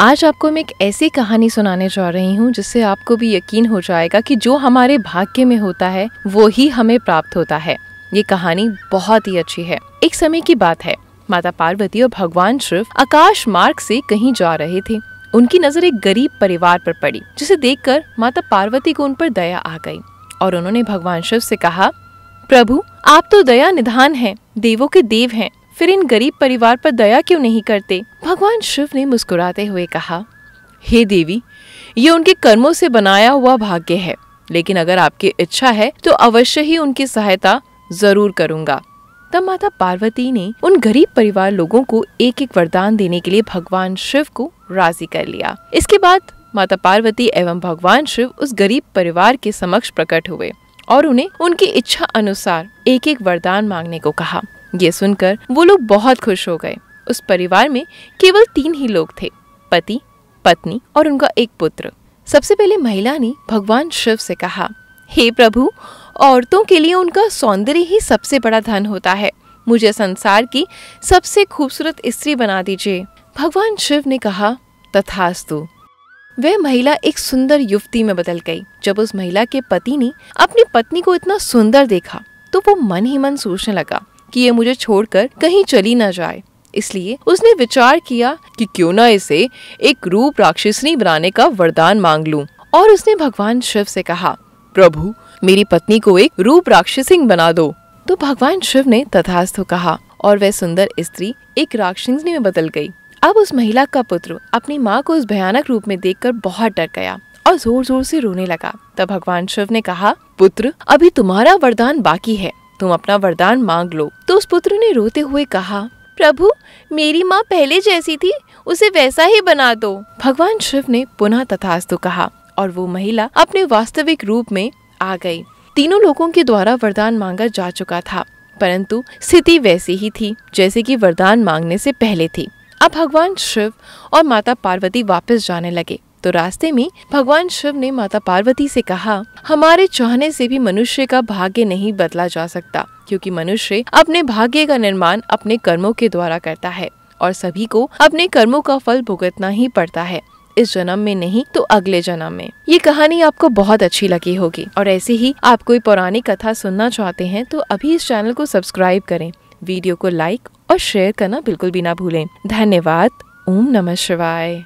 आज आपको मैं एक ऐसी कहानी सुनाने जा रही हूँ जिससे आपको भी यकीन हो जाएगा कि जो हमारे भाग्य में होता है वो ही हमें प्राप्त होता है। ये कहानी बहुत ही अच्छी है। एक समय की बात है, माता पार्वती और भगवान शिव आकाश मार्ग से कहीं जा रहे थे। उनकी नजर एक गरीब परिवार पर पड़ी, जिसे देखकर माता पार्वती को उन पर दया आ गई और उन्होंने भगवान शिव से कहा, प्रभु आप तो दया निधान हैं, देवों के देव हैं, फिर इन गरीब परिवार पर दया क्यों नहीं करते। भगवान शिव ने मुस्कुराते हुए कहा, हे देवी, ये उनके कर्मों से बनाया हुआ भाग्य है, लेकिन अगर आपकी इच्छा है तो अवश्य ही उनकी सहायता जरूर करूंगा। तब माता पार्वती ने उन गरीब परिवार लोगों को एक एक वरदान देने के लिए भगवान शिव को राजी कर लिया। इसके बाद माता पार्वती एवं भगवान शिव उस गरीब परिवार के समक्ष प्रकट हुए और उन्हें उनकी इच्छा अनुसार एक एक वरदान मांगने को कहा। ये सुनकर वो लोग बहुत खुश हो गए। उस परिवार में केवल 3 ही लोग थे, पति, पत्नी और उनका एक पुत्र। सबसे पहले महिला ने भगवान शिव से कहा, हे प्रभु, औरतों के लिए उनका सौंदर्य ही सबसे बड़ा धन होता है, मुझे संसार की सबसे खूबसूरत स्त्री बना दीजिए। भगवान शिव ने कहा, तथास्तु। वह महिला एक सुंदर युवती में बदल गई। जब उस महिला के पति ने अपनी पत्नी को इतना सुंदर देखा तो वो मन ही मन सोचने लगा कि ये मुझे छोड़कर कहीं चली न जाए। इसलिए उसने विचार किया कि क्यों न इसे एक रूप राक्षसनी बनाने का वरदान मांग लूं। और उसने भगवान शिव से कहा, प्रभु मेरी पत्नी को एक रूप राक्षसिंग बना दो। तो भगवान शिव ने तथास्तु कहा और वह सुंदर स्त्री एक राक्षसनी में बदल गई। अब उस महिला का पुत्र अपनी माँ को उस भयानक रूप में देखकर बहुत डर गया और जोर जोर से रोने लगा। तब भगवान शिव ने कहा, पुत्र अभी तुम्हारा वरदान बाकी है, तुम अपना वरदान मांग लो। तो उस पुत्र ने रोते हुए कहा, प्रभु मेरी माँ पहले जैसी थी, उसे वैसा ही बना दो। भगवान शिव ने पुनः तथास्तु कहा और वो महिला अपने वास्तविक रूप में आ गई। तीनों लोगों के द्वारा वरदान मांगा जा चुका था, परंतु स्थिति वैसी ही थी जैसे कि वरदान मांगने से पहले थी। अब भगवान शिव और माता पार्वती वापस जाने लगे तो रास्ते में भगवान शिव ने माता पार्वती से कहा, हमारे चाहने से भी मनुष्य का भाग्य नहीं बदला जा सकता, क्योंकि मनुष्य अपने भाग्य का निर्माण अपने कर्मों के द्वारा करता है और सभी को अपने कर्मों का फल भुगतना ही पड़ता है, इस जन्म में नहीं तो अगले जन्म में। ये कहानी आपको बहुत अच्छी लगी होगी और ऐसे ही आप कोई पौराणिक कथा सुनना चाहते हैं तो अभी इस चैनल को सब्सक्राइब करें, वीडियो को लाइक और शेयर करना बिल्कुल भी ना भूलें। धन्यवाद। ओम नमः शिवाय।